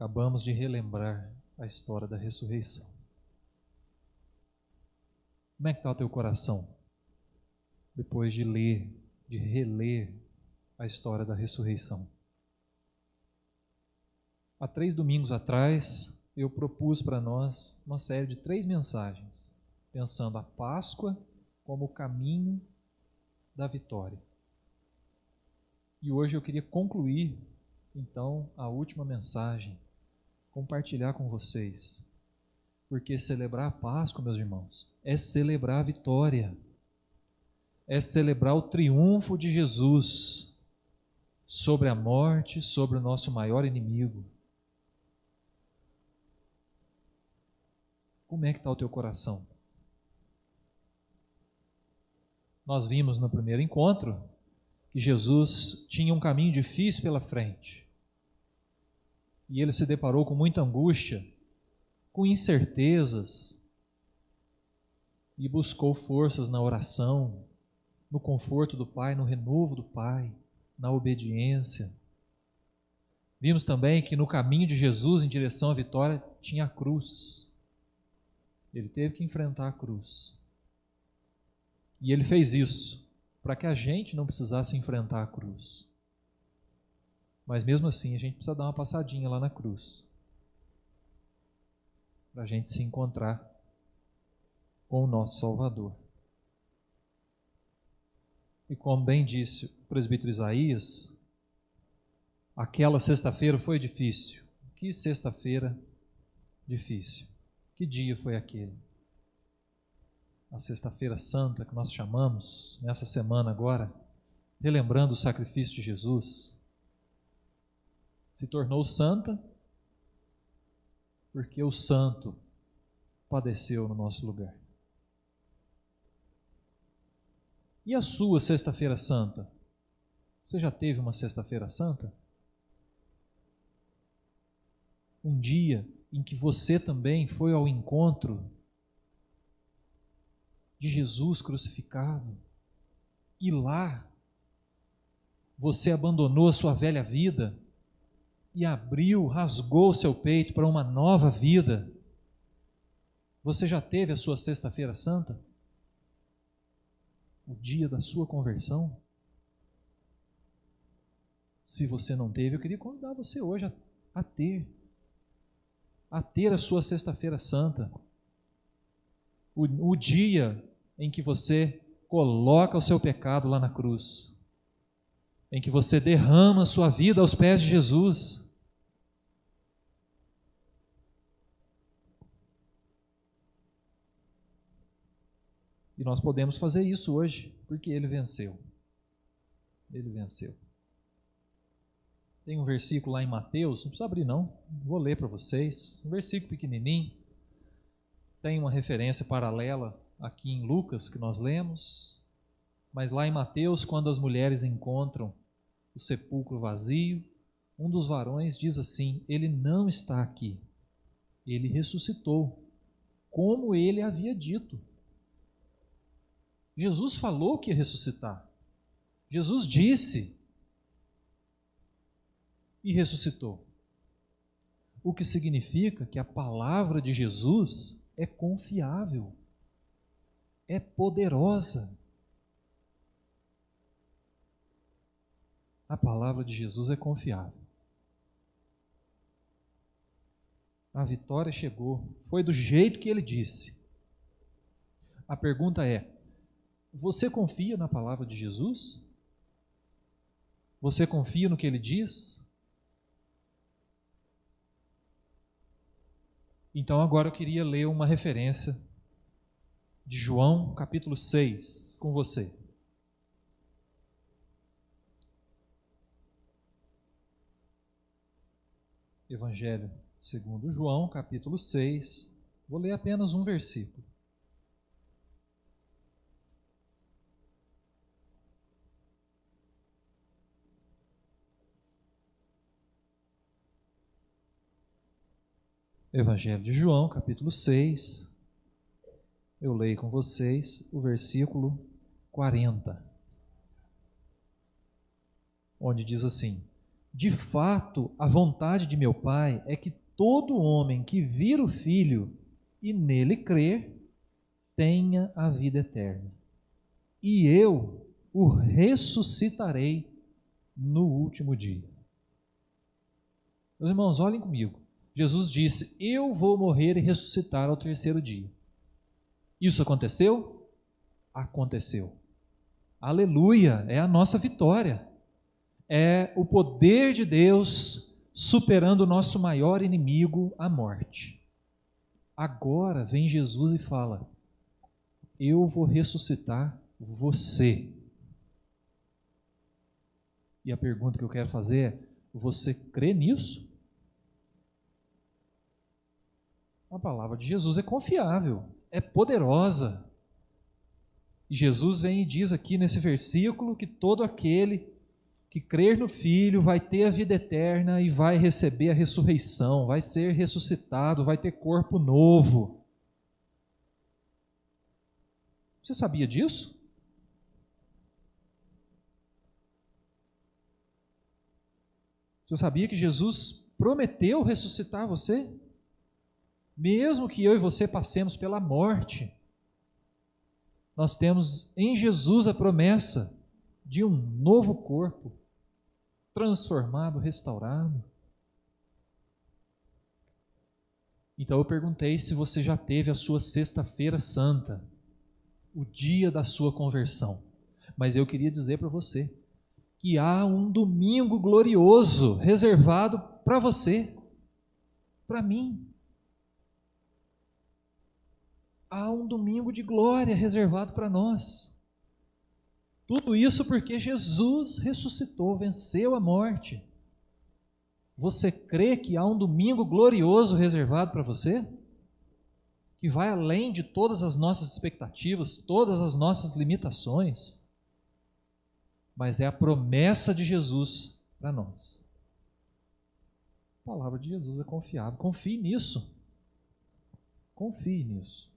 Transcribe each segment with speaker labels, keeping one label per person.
Speaker 1: Acabamos de relembrar a história da ressurreição. Como é que está o teu coração depois de ler, de reler a história da ressurreição? Há 3 domingos atrás, eu propus para nós uma série de 3 mensagens, pensando a Páscoa como o caminho da vitória. E hoje eu queria concluir, então, a última mensagem, compartilhar com vocês. Porque celebrar a Páscoa, meus irmãos, é celebrar a vitória, é celebrar o triunfo de Jesus sobre a morte, sobre o nosso maior inimigo. Como é que está o teu coração? Nós vimos no primeiro encontro que Jesus tinha um caminho difícil pela frente. E ele se deparou com muita angústia, com incertezas, e buscou forças na oração, no conforto do Pai, no renovo do Pai, na obediência. Vimos também que no caminho de Jesus em direção à vitória tinha a cruz. Ele teve que enfrentar a cruz. E ele fez isso para que a gente não precisasse enfrentar a cruz. Mas mesmo assim a gente precisa dar uma passadinha lá na cruz, para a gente se encontrar com o nosso Salvador. E como bem disse o presbítero Isaías, aquela sexta-feira foi difícil. Que sexta-feira difícil. Que dia foi aquele? A sexta-feira santa que nós chamamos, nessa semana agora, relembrando o sacrifício de Jesus, se tornou santa porque o santo padeceu no nosso lugar. E a sua sexta-feira santa? Você já teve uma sexta-feira santa? Um dia em que você também foi ao encontro de Jesus crucificado e lá você abandonou a sua velha vida e abriu, rasgou o seu peito para uma nova vida. Você já teve a sua sexta-feira santa? O dia da sua conversão? Se você não teve, eu queria convidar você hoje a ter a sua sexta-feira santa. O dia em que você coloca o seu pecado lá na cruz, em que você derrama a sua vida aos pés de Jesus. E nós podemos fazer isso hoje, porque Ele venceu. Ele venceu. Tem um versículo lá em Mateus, não precisa abrir não, vou ler para vocês. Um versículo pequenininho. Tem uma referência paralela aqui em Lucas, que nós lemos. Mas lá em Mateus, quando as mulheres encontram o sepulcro vazio, um dos varões diz assim: Ele não está aqui, Ele ressuscitou, como Ele havia dito. Jesus falou que ia ressuscitar. Jesus disse e ressuscitou. O que significa que a palavra de Jesus é confiável, é poderosa. A palavra de Jesus é confiável. A vitória chegou, foi do jeito que Ele disse. A pergunta é: você confia na palavra de Jesus? Você confia no que Ele diz? Então agora eu queria ler uma referência de João capítulo 6 com você. Evangelho segundo João capítulo 6, vou ler apenas um versículo. Evangelho de João, capítulo 6, eu leio com vocês o versículo 40, onde diz assim: De fato, a vontade de meu Pai é que todo homem que vir o Filho e nele crer, tenha a vida eterna. E eu o ressuscitarei no último dia. Meus irmãos, olhem comigo. Jesus disse: eu vou morrer e ressuscitar ao terceiro dia. Isso aconteceu? Aconteceu. Aleluia! É a nossa vitória. É o poder de Deus superando o nosso maior inimigo, a morte. Agora vem Jesus e fala: eu vou ressuscitar você. E a pergunta que eu quero fazer é: você crê nisso? A palavra de Jesus é confiável, é poderosa. E Jesus vem e diz aqui nesse versículo que todo aquele que crer no Filho vai ter a vida eterna e vai receber a ressurreição, vai ser ressuscitado, vai ter corpo novo. Você sabia disso? Você sabia que Jesus prometeu ressuscitar você? Mesmo que eu e você passemos pela morte, nós temos em Jesus a promessa de um novo corpo, transformado, restaurado. Então eu perguntei se você já teve a sua sexta-feira santa, o dia da sua conversão. Mas eu queria dizer para você que há um domingo glorioso reservado para você, para mim. Há um domingo de glória reservado para nós. Tudo isso porque Jesus ressuscitou, venceu a morte. Você crê que há um domingo glorioso reservado para você? Que vai além de todas as nossas expectativas, todas as nossas limitações? Mas é a promessa de Jesus para nós. A palavra de Jesus é confiável. Confie nisso. Confie nisso.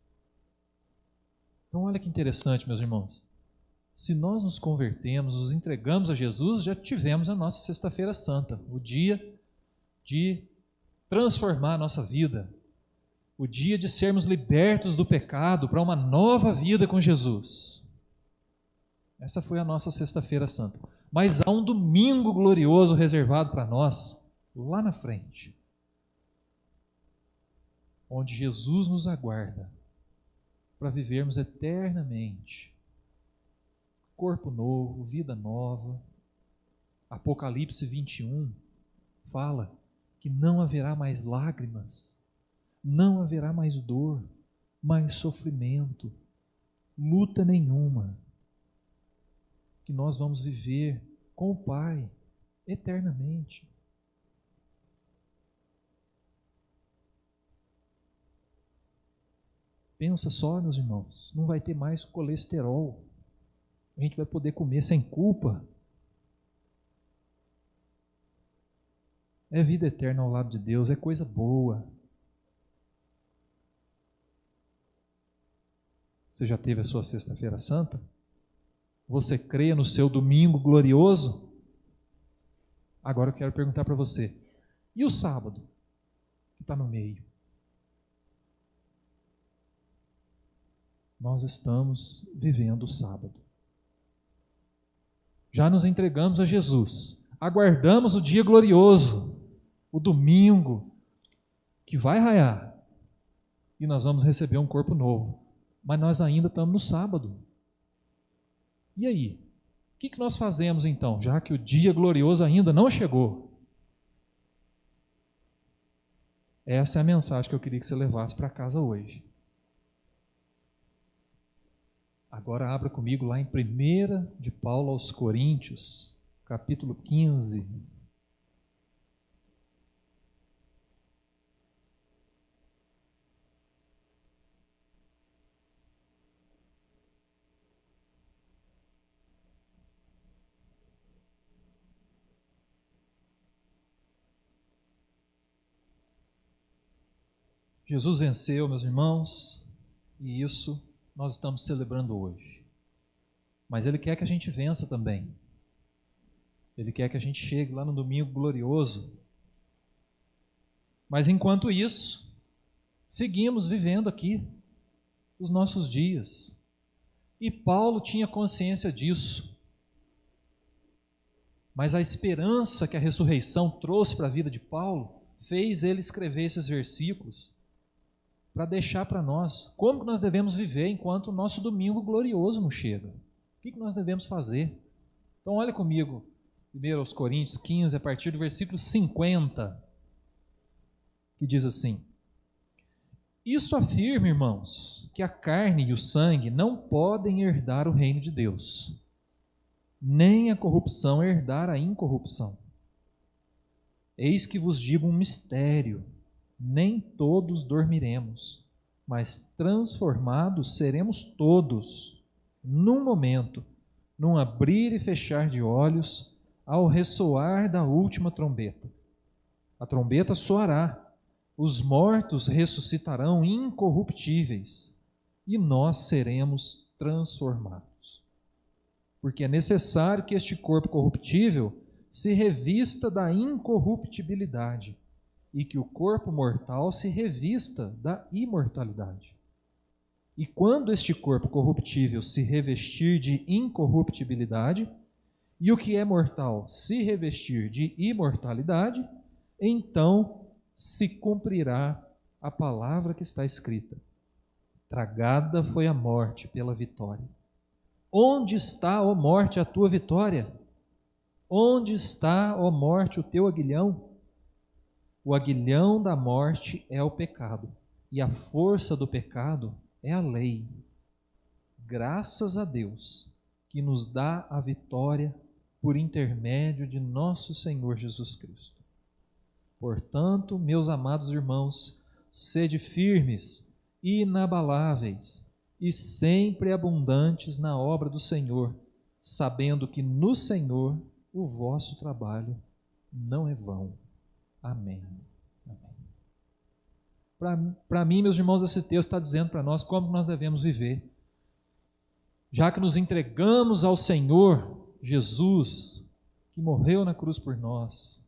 Speaker 1: Então olha que interessante, meus irmãos. Se nós nos convertemos, nos entregamos a Jesus, já tivemos a nossa sexta-feira santa, o dia de transformar a nossa vida, o dia de sermos libertos do pecado para uma nova vida com Jesus. Essa foi a nossa sexta-feira santa. Mas há um domingo glorioso reservado para nós, lá na frente, onde Jesus nos aguarda para vivermos eternamente. Corpo novo, vida nova. Apocalipse 21 fala que não haverá mais lágrimas, não haverá mais dor, mais sofrimento, luta nenhuma. Que nós vamos viver com o Pai eternamente. Pensa só, meus irmãos, não vai ter mais colesterol. A gente vai poder comer sem culpa. É vida eterna ao lado de Deus, é coisa boa. Você já teve a sua sexta-feira santa? Você crê no seu domingo glorioso? Agora eu quero perguntar para você, e o sábado, que está no meio? Nós estamos vivendo o sábado. Já nos entregamos a Jesus, aguardamos o dia glorioso, o domingo, que vai raiar, e nós vamos receber um corpo novo, mas nós ainda estamos no sábado. E aí? O que nós fazemos então, já que o dia glorioso ainda não chegou? Essa é a mensagem que eu queria que você levasse para casa hoje. Agora abra comigo lá em 1 de Paulo aos Coríntios, capítulo 15. Jesus venceu, meus irmãos, e isso nós estamos celebrando hoje. Mas Ele quer que a gente vença também. Ele quer que a gente chegue lá no domingo glorioso. Mas enquanto isso, seguimos vivendo aqui os nossos dias. E Paulo tinha consciência disso. Mas a esperança que a ressurreição trouxe para a vida de Paulo fez ele escrever esses versículos para deixar para nós como que nós devemos viver enquanto o nosso domingo glorioso não chega. O que nós devemos fazer? Então olha comigo, 1 aos Coríntios 15, a partir do versículo 50, que diz assim: Isso afirma, irmãos, que a carne e o sangue não podem herdar o reino de Deus, nem a corrupção herdar a incorrupção. Eis que vos digo um mistério: nem todos dormiremos, mas transformados seremos todos, num momento, num abrir e fechar de olhos, ao ressoar da última trombeta. A trombeta soará, os mortos ressuscitarão incorruptíveis, e nós seremos transformados. Porque é necessário que este corpo corruptível se revista da incorruptibilidade, e que o corpo mortal se revista da imortalidade. E quando este corpo corruptível se revestir de incorruptibilidade, e o que é mortal se revestir de imortalidade, então se cumprirá a palavra que está escrita: tragada foi a morte pela vitória. Onde está, ó morte, a tua vitória? Onde está, ó morte, o teu aguilhão? O aguilhão da morte é o pecado, e a força do pecado é a lei. Graças a Deus, que nos dá a vitória por intermédio de nosso Senhor Jesus Cristo. Portanto, meus amados irmãos, sede firmes, inabaláveis e sempre abundantes na obra do Senhor, sabendo que no Senhor o vosso trabalho não é vão. Amém. Para mim, meus irmãos, esse texto está dizendo para nós como nós devemos viver. Já que nos entregamos ao Senhor Jesus, que morreu na cruz por nós,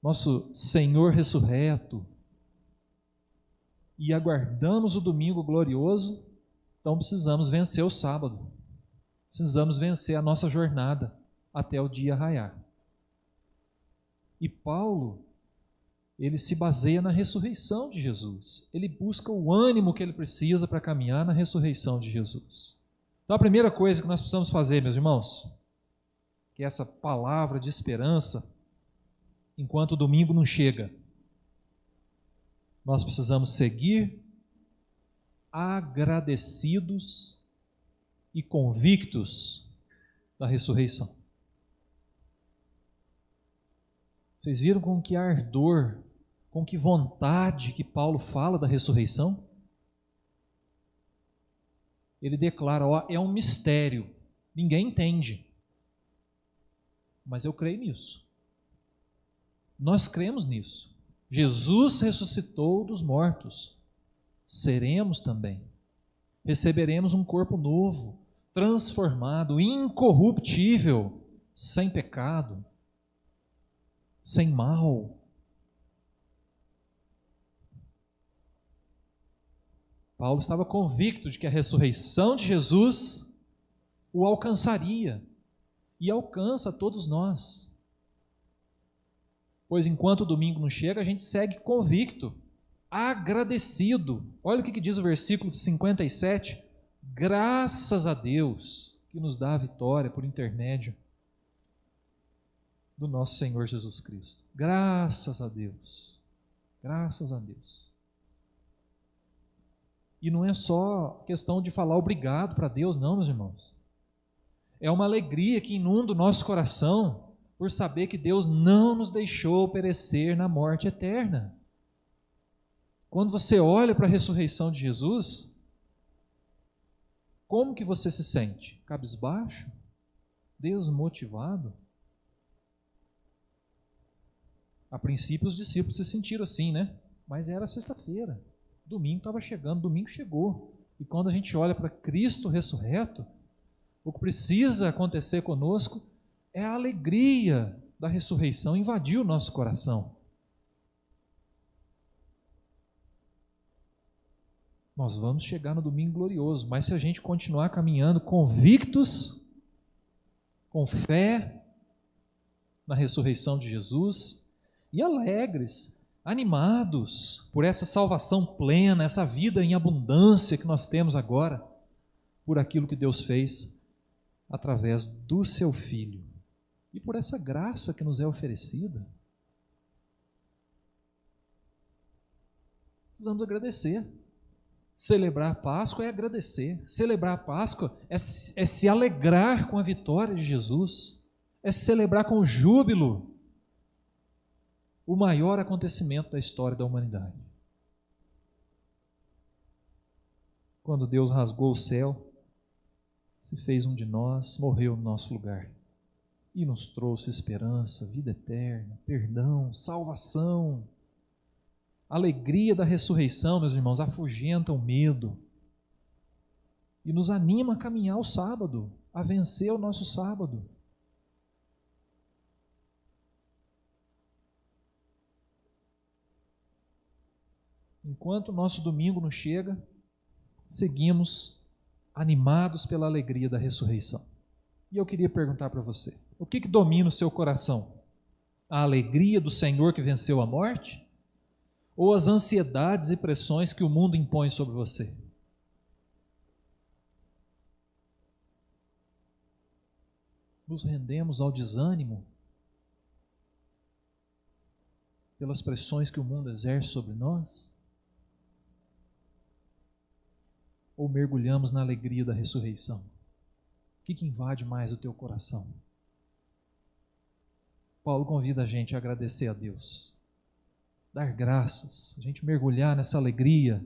Speaker 1: nosso Senhor ressurreto, e aguardamos o domingo glorioso, então precisamos vencer o sábado. Precisamos vencer a nossa jornada até o dia raiar. E Paulo, ele se baseia na ressurreição de Jesus. Ele busca o ânimo que ele precisa para caminhar na ressurreição de Jesus. Então a primeira coisa que nós precisamos fazer, meus irmãos, que é essa palavra de esperança, enquanto o domingo não chega, nós precisamos seguir agradecidos e convictos da ressurreição. Vocês viram com que ardor, com que vontade que Paulo fala da ressurreição? Ele declara, é um mistério, ninguém entende, mas eu creio nisso. Nós cremos nisso. Jesus ressuscitou dos mortos, seremos também. Receberemos um corpo novo, transformado, incorruptível, sem pecado, sem mal. Paulo estava convicto de que a ressurreição de Jesus o alcançaria e alcança todos nós. Pois enquanto o domingo não chega, a gente segue convicto, agradecido. Olha o que diz o versículo 57. Graças a Deus que nos dá a vitória por intermédio do nosso Senhor Jesus Cristo. Graças a Deus. Graças a Deus. E não é só questão de falar obrigado para Deus, não, meus irmãos. É uma alegria que inunda o nosso coração por saber que Deus não nos deixou perecer na morte eterna. Quando você olha para a ressurreição de Jesus, como que você se sente? Cabisbaixo? Desmotivado? A princípio os discípulos se sentiram assim, né? Mas era sexta-feira, domingo estava chegando, domingo chegou. E quando a gente olha para Cristo ressurreto, o que precisa acontecer conosco é a alegria da ressurreição invadiu o nosso coração. Nós vamos chegar no domingo glorioso, mas se a gente continuar caminhando convictos, com fé na ressurreição de Jesus e alegres, animados por essa salvação plena, essa vida em abundância que nós temos agora, por aquilo que Deus fez através do seu Filho e por essa graça que nos é oferecida. Precisamos agradecer. Celebrar a Páscoa é agradecer. Celebrar a Páscoa é se alegrar com a vitória de Jesus, é celebrar com júbilo o maior acontecimento da história da humanidade. Quando Deus rasgou o céu, se fez um de nós, morreu no nosso lugar e nos trouxe esperança, vida eterna, perdão, salvação. A alegria da ressurreição, meus irmãos, afugenta o medo e nos anima a caminhar o sábado, a vencer o nosso sábado. Enquanto o nosso domingo não chega, seguimos animados pela alegria da ressurreição. E eu queria perguntar para você, o que domina o seu coração? A alegria do Senhor que venceu a morte? Ou as ansiedades e pressões que o mundo impõe sobre você? Nos rendemos ao desânimo pelas pressões que o mundo exerce sobre nós? Ou mergulhamos na alegria da ressurreição? O que invade mais o teu coração? Paulo convida a gente a agradecer a Deus, dar graças, a gente mergulhar nessa alegria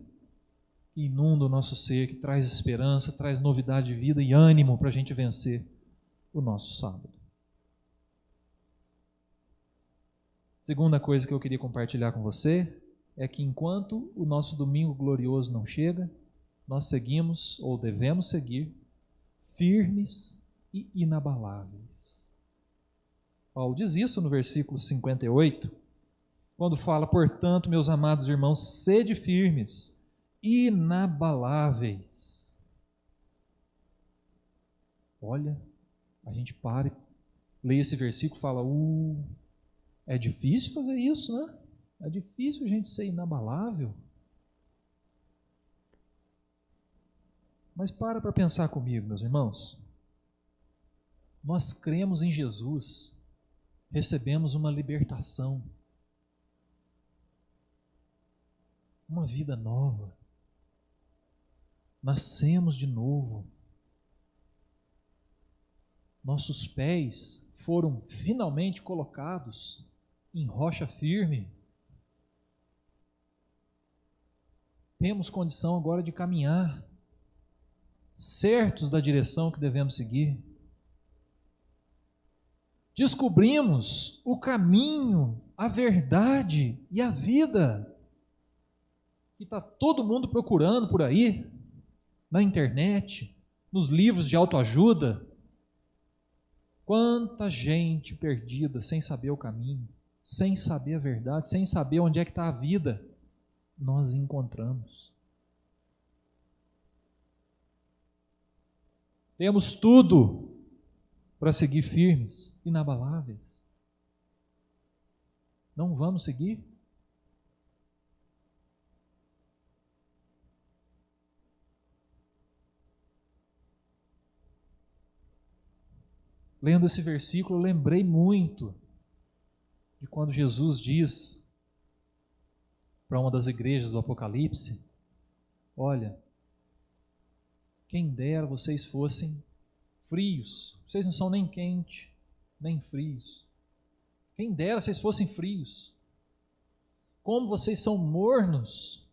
Speaker 1: que inunda o nosso ser, que traz esperança, traz novidade de vida e ânimo para a gente vencer o nosso sábado. Segunda coisa que eu queria compartilhar com você é que enquanto o nosso domingo glorioso não chega, nós seguimos, ou devemos seguir, firmes e inabaláveis. Paulo diz isso no versículo 58, quando fala, portanto, meus amados irmãos, sede firmes, inabaláveis. Olha, a gente para e lê esse versículo e fala, é difícil fazer isso, né? É difícil a gente ser inabalável. Mas para pensar comigo, meus irmãos. Nós cremos em Jesus, recebemos uma libertação, uma vida nova, nascemos de novo, nossos pés foram finalmente colocados em rocha firme, temos condição agora de caminhar, certos da direção que devemos seguir. Descobrimos o caminho, a verdade e a vida que está todo mundo procurando por aí, na internet, nos livros de autoajuda. Quanta gente perdida, sem saber o caminho, sem saber a verdade, sem saber onde é que está a vida, nós encontramos. Temos tudo para seguir firmes, inabaláveis. Não vamos seguir? Lendo esse versículo, eu lembrei muito de quando Jesus diz para uma das igrejas do Apocalipse, olha, quem dera vocês fossem frios, vocês não são nem quentes, nem frios. Quem dera vocês fossem frios. Como vocês são mornos,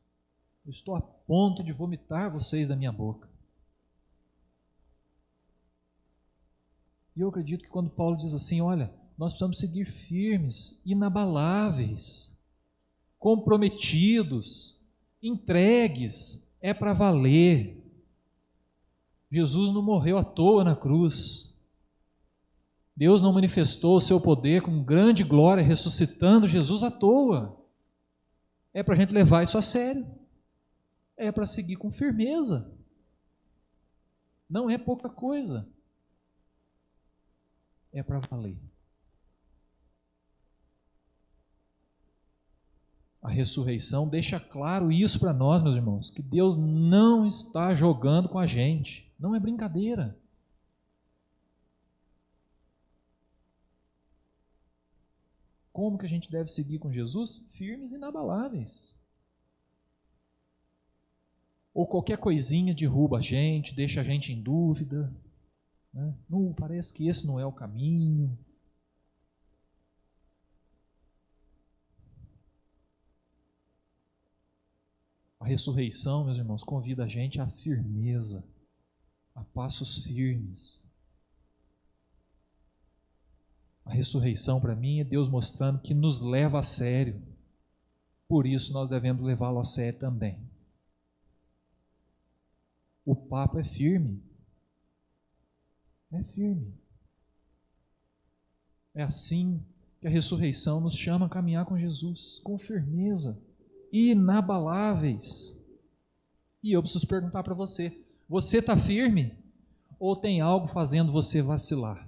Speaker 1: eu estou a ponto de vomitar vocês da minha boca. E eu acredito que quando Paulo diz assim, olha, nós precisamos seguir firmes, inabaláveis, comprometidos, entregues, é para valer. Jesus não morreu à toa na cruz. Deus não manifestou o seu poder com grande glória, ressuscitando Jesus à toa. É para a gente levar isso a sério. É para seguir com firmeza. Não é pouca coisa. É para valer. A ressurreição deixa claro isso para nós, meus irmãos, que Deus não está jogando com a gente. Não é brincadeira. Como que a gente deve seguir com Jesus? Firmes e inabaláveis. Ou qualquer coisinha derruba a gente, deixa a gente em dúvida. Né? Não, parece que esse não é o caminho. A ressurreição, meus irmãos, convida a gente à firmeza, a passos firmes. A ressurreição, para mim, é Deus mostrando que nos leva a sério. Por isso, nós devemos levá-lo a sério também. O papo é firme. É firme. É assim que a ressurreição nos chama a caminhar com Jesus, com firmeza, inabaláveis. E eu preciso perguntar para você: você está firme ou tem algo fazendo você vacilar?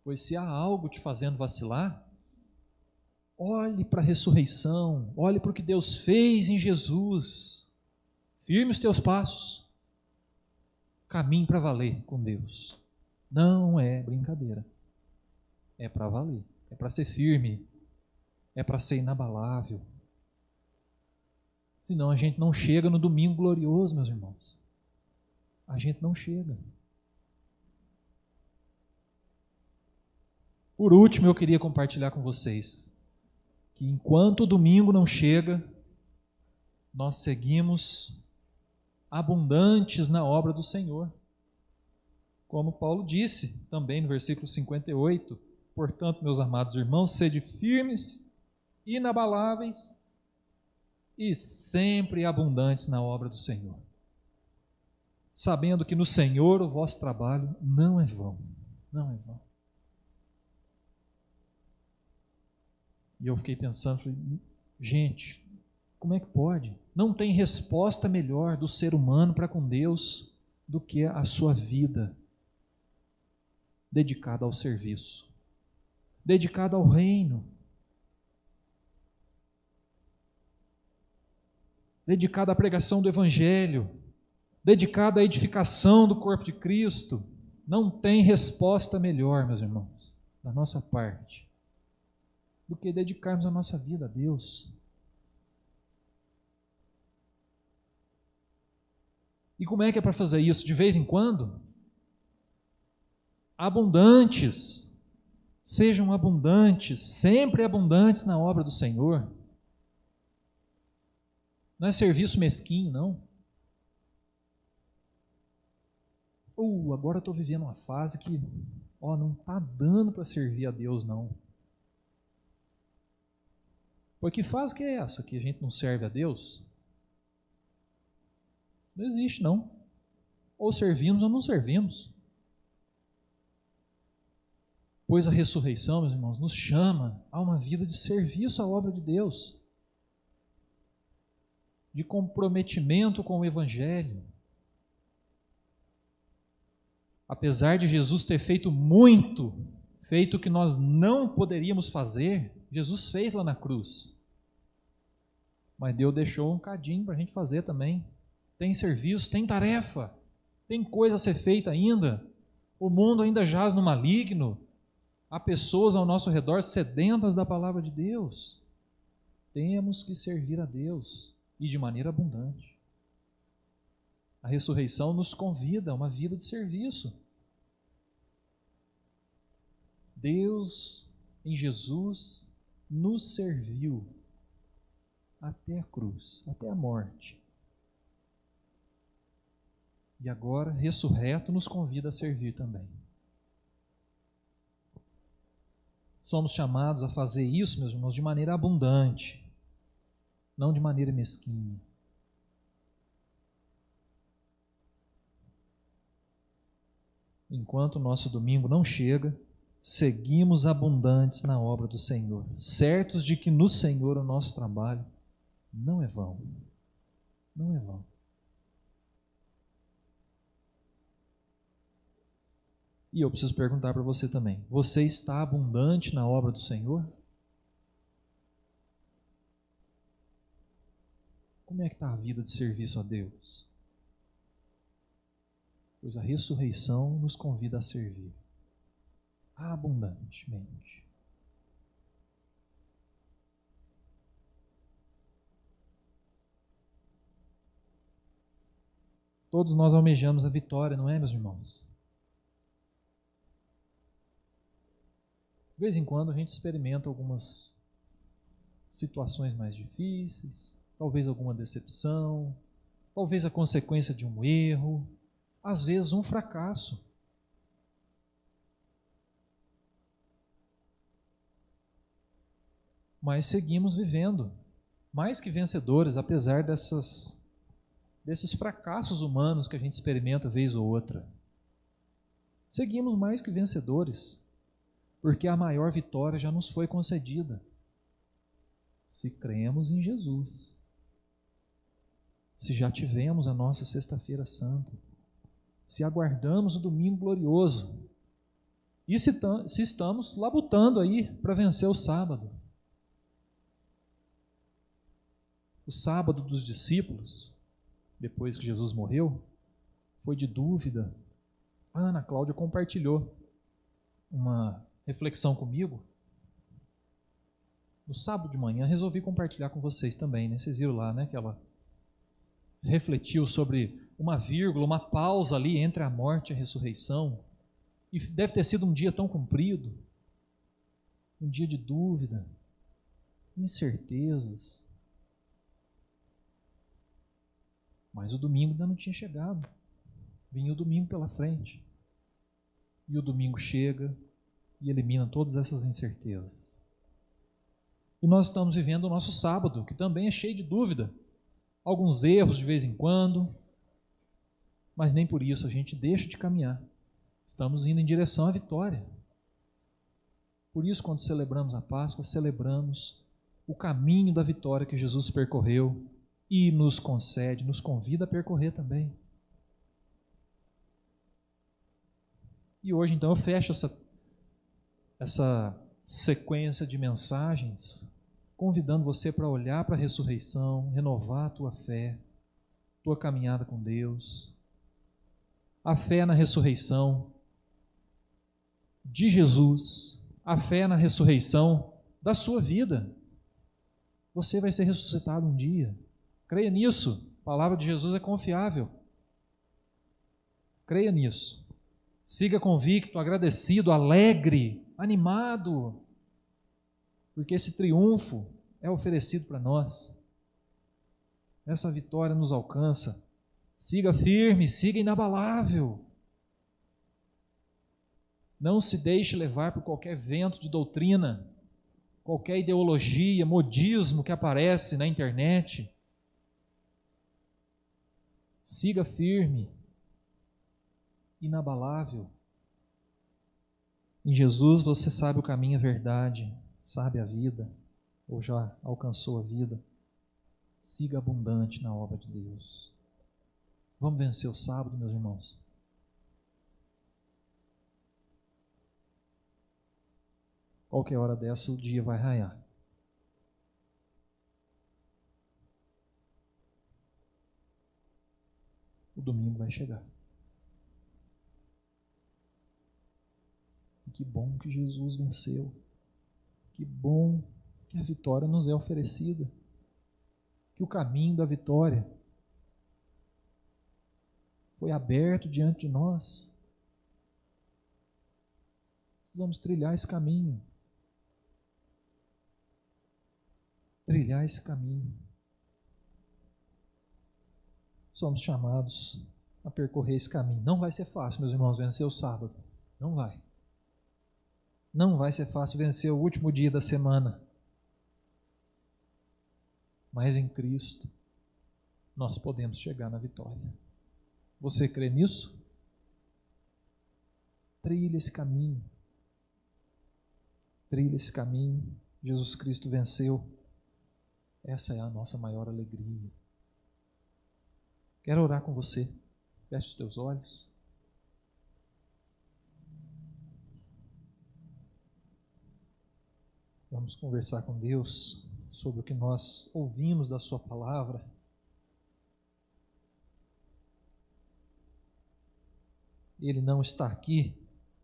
Speaker 1: Pois se há algo te fazendo vacilar, olhe para a ressurreição, olhe para o que Deus fez em Jesus. Firme os teus passos. Caminhe para valer com Deus. Não é brincadeira. É para valer. É para ser firme. É para ser inabalável. Senão a gente não chega no domingo glorioso, meus irmãos. A gente não chega. Por último, eu queria compartilhar com vocês que enquanto o domingo não chega, nós seguimos abundantes na obra do Senhor. Como Paulo disse também no versículo 58, portanto, meus amados irmãos, sede firmes, inabaláveis e sempre abundantes na obra do Senhor, sabendo que no Senhor o vosso trabalho não é vão, não é vão. E eu fiquei pensando, falei, gente, como é que pode? Não tem resposta melhor do ser humano para com Deus do que a sua vida dedicada ao serviço, dedicada ao reino, dedicada à pregação do Evangelho, dedicada à edificação do corpo de Cristo. Não tem resposta melhor, meus irmãos, da nossa parte, do que dedicarmos a nossa vida a Deus. E como é que é para fazer isso? De vez em quando? Abundantes. Sejam abundantes, sempre abundantes na obra do Senhor. Não é serviço mesquinho, não. Agora eu estou vivendo uma fase que não está dando para servir a Deus, não. Pois que fase que é essa que a gente não serve a Deus? Não existe, não. Ou servimos ou não servimos. Pois a ressurreição, meus irmãos, nos chama a uma vida de serviço à obra de Deus, de comprometimento com o Evangelho. Apesar de Jesus ter feito muito, feito o que nós não poderíamos fazer, Jesus fez lá na cruz. Mas Deus deixou um cadinho para a gente fazer também. Tem serviço, tem tarefa, tem coisa a ser feita ainda. O mundo ainda jaz no maligno. Há pessoas ao nosso redor sedentas da palavra de Deus. Temos que servir a Deus e de maneira abundante. A ressurreição nos convida a uma vida de serviço. Deus, em Jesus, nos serviu até a cruz, até a morte. E agora, ressurreto, nos convida a servir também. Somos chamados a fazer isso, meus irmãos, de maneira abundante, não de maneira mesquinha. enquanto o nosso domingo não chega, seguimos abundantes na obra do Senhor, certos de que no Senhor o nosso trabalho não é vão. Não é vão. E eu preciso perguntar para você também: você está abundante na obra do Senhor? Como é que está a vida de serviço a Deus? Pois a ressurreição nos convida a servir abundantemente. Todos nós almejamos a vitória, não é, meus irmãos? De vez em quando a gente experimenta algumas situações mais difíceis, talvez alguma decepção, talvez a consequência de um erro, às vezes um fracasso. Mas seguimos vivendo, mais que vencedores, apesar desses fracassos humanos que a gente experimenta vez ou outra. Seguimos mais que vencedores, porque a maior vitória já nos foi concedida. Se cremos em Jesus, se já tivemos a nossa Sexta-feira Santa, se aguardamos o domingo glorioso, e se estamos labutando aí para vencer o sábado. O sábado dos discípulos, depois que Jesus morreu, foi de dúvida. A Ana Cláudia compartilhou uma reflexão comigo. No sábado de manhã, resolvi compartilhar com vocês também, né? Vocês viram lá, né, que ela refletiu sobre uma vírgula, uma pausa ali entre a morte e a ressurreição. E deve ter sido um dia tão comprido, um dia de dúvida, incertezas. Mas o domingo ainda não tinha chegado. Vinha o domingo pela frente. E o domingo chega e elimina todas essas incertezas. E nós estamos vivendo o nosso sábado, que também é cheio de dúvida. Alguns erros de vez em quando, mas nem por isso a gente deixa de caminhar. Estamos indo em direção à vitória. Por isso, quando celebramos a Páscoa, celebramos o caminho da vitória que Jesus percorreu e nos concede, nos convida a percorrer também. E hoje, então, eu fecho essa sequência de mensagens, convidando você para olhar para a ressurreição, renovar a tua fé, tua caminhada com Deus. A fé na ressurreição de Jesus, a fé na ressurreição da sua vida. Você vai ser ressuscitado um dia. Creia nisso. A palavra de Jesus é confiável. Creia nisso. Siga convicto, agradecido, alegre, animado, porque esse triunfo é oferecido para nós. Essa vitória nos alcança. Siga firme, siga inabalável. Não se deixe levar por qualquer vento de doutrina, qualquer ideologia, modismo que aparece na internet. Siga firme, inabalável. Em Jesus você sabe o caminho, a verdade, sabe a vida, ou já alcançou a vida. Siga abundante na obra de Deus. Vamos vencer o sábado, meus irmãos? Qualquer hora dessa o dia vai raiar. O domingo vai chegar. E que bom que Jesus venceu. Que bom que a vitória nos é oferecida. Que o caminho da vitória foi aberto diante de nós. Precisamos trilhar esse caminho. Trilhar esse caminho. Somos chamados a percorrer esse caminho. Não vai ser fácil, meus irmãos, vencer o sábado. Não vai. Não vai ser fácil vencer o último dia da semana. Mas em Cristo, nós podemos chegar na vitória. Você crê nisso? Trilhe esse caminho. Trilhe esse caminho. Jesus Cristo venceu. Essa é a nossa maior alegria. Quero orar com você. Feche os teus olhos. Vamos conversar com Deus sobre o que nós ouvimos da sua palavra. Ele não está aqui,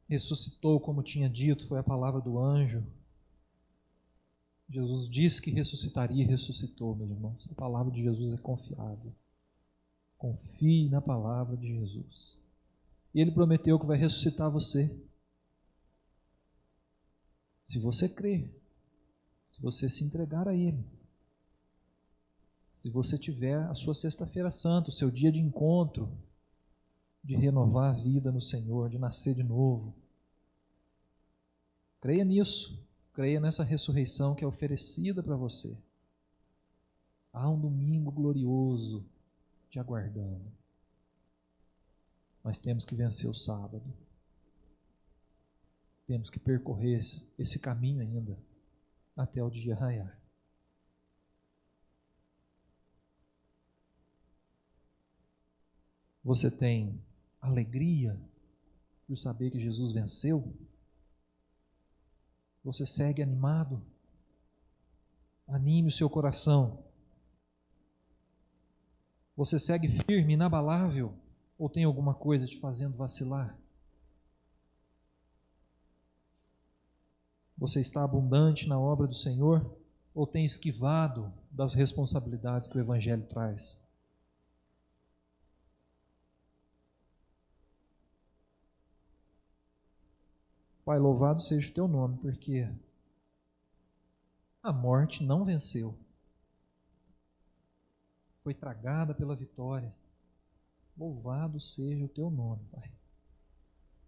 Speaker 1: ressuscitou como tinha dito, foi a palavra do anjo. Jesus disse que ressuscitaria e ressuscitou, meus irmãos. A palavra de Jesus é confiável. Confie na palavra de Jesus. E Ele prometeu que vai ressuscitar você. Se você crer, se você se entregar a Ele, se você tiver a sua sexta-feira santa, o seu dia de encontro, de renovar a vida no Senhor, de nascer de novo, creia nisso, creia nessa ressurreição que é oferecida para você. Há um domingo glorioso te aguardando. Mas temos que vencer o sábado. Temos que percorrer esse caminho ainda, até o dia raiar. Você tem alegria por saber que Jesus venceu? Você segue animado? Anime o seu coração. Você segue firme, inabalável? Ou tem alguma coisa te fazendo vacilar? Você está abundante na obra do Senhor? Ou tem esquivado das responsabilidades que o Evangelho traz? Pai, louvado seja o teu nome, porque a morte não venceu. Foi tragada pela vitória. Louvado seja o teu nome, Pai.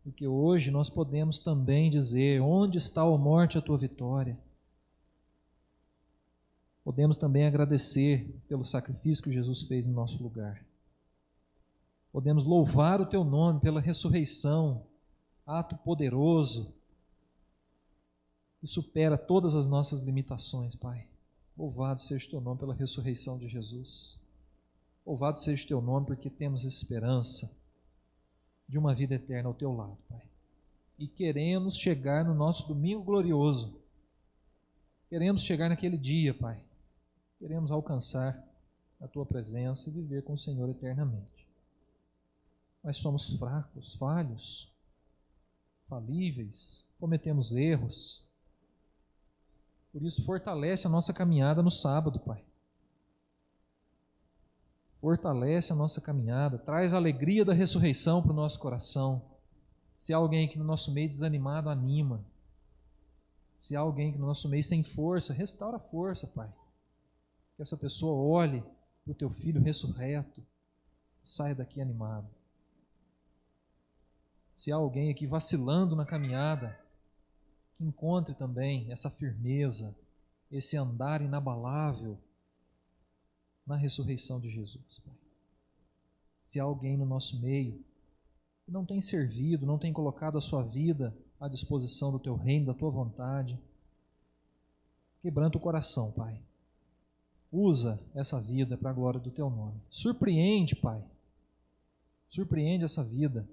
Speaker 1: Porque hoje nós podemos também dizer: onde está, ó morte, a tua vitória? Podemos também agradecer pelo sacrifício que Jesus fez no nosso lugar. Podemos louvar o teu nome pela ressurreição, ato poderoso, que supera todas as nossas limitações, Pai. Louvado seja o teu nome pela ressurreição de Jesus. Louvado seja o teu nome porque temos esperança de uma vida eterna ao teu lado, Pai. E queremos chegar no nosso domingo glorioso. Queremos chegar naquele dia, Pai. Queremos alcançar a tua presença e viver com o Senhor eternamente. Mas somos fracos, falhos, falíveis, cometemos erros. Por isso, fortalece a nossa caminhada no sábado, Pai. Fortalece a nossa caminhada, traz a alegria da ressurreição para o nosso coração. Se há alguém aqui no nosso meio desanimado, anima. Se há alguém aqui no nosso meio sem força, restaura a força, Pai. Que essa pessoa olhe para o teu Filho ressurreto, saia daqui animado. Se há alguém aqui vacilando na caminhada, que encontre também essa firmeza, esse andar inabalável na ressurreição de Jesus, Pai. Se há alguém no nosso meio que não tem servido, não tem colocado a sua vida à disposição do teu reino, da tua vontade, quebranta o coração, Pai. Usa essa vida para a glória do teu nome. Surpreende, Pai. Surpreende essa vida,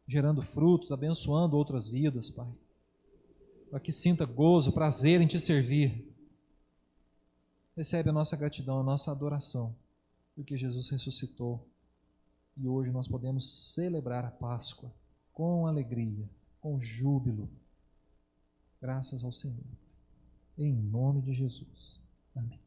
Speaker 1: gerando frutos, abençoando outras vidas, Pai. Para que sinta gozo, prazer em te servir. Recebe a nossa gratidão, a nossa adoração, porque Jesus ressuscitou e hoje nós podemos celebrar a Páscoa com alegria, com júbilo. Graças ao Senhor. Em nome de Jesus. Amém.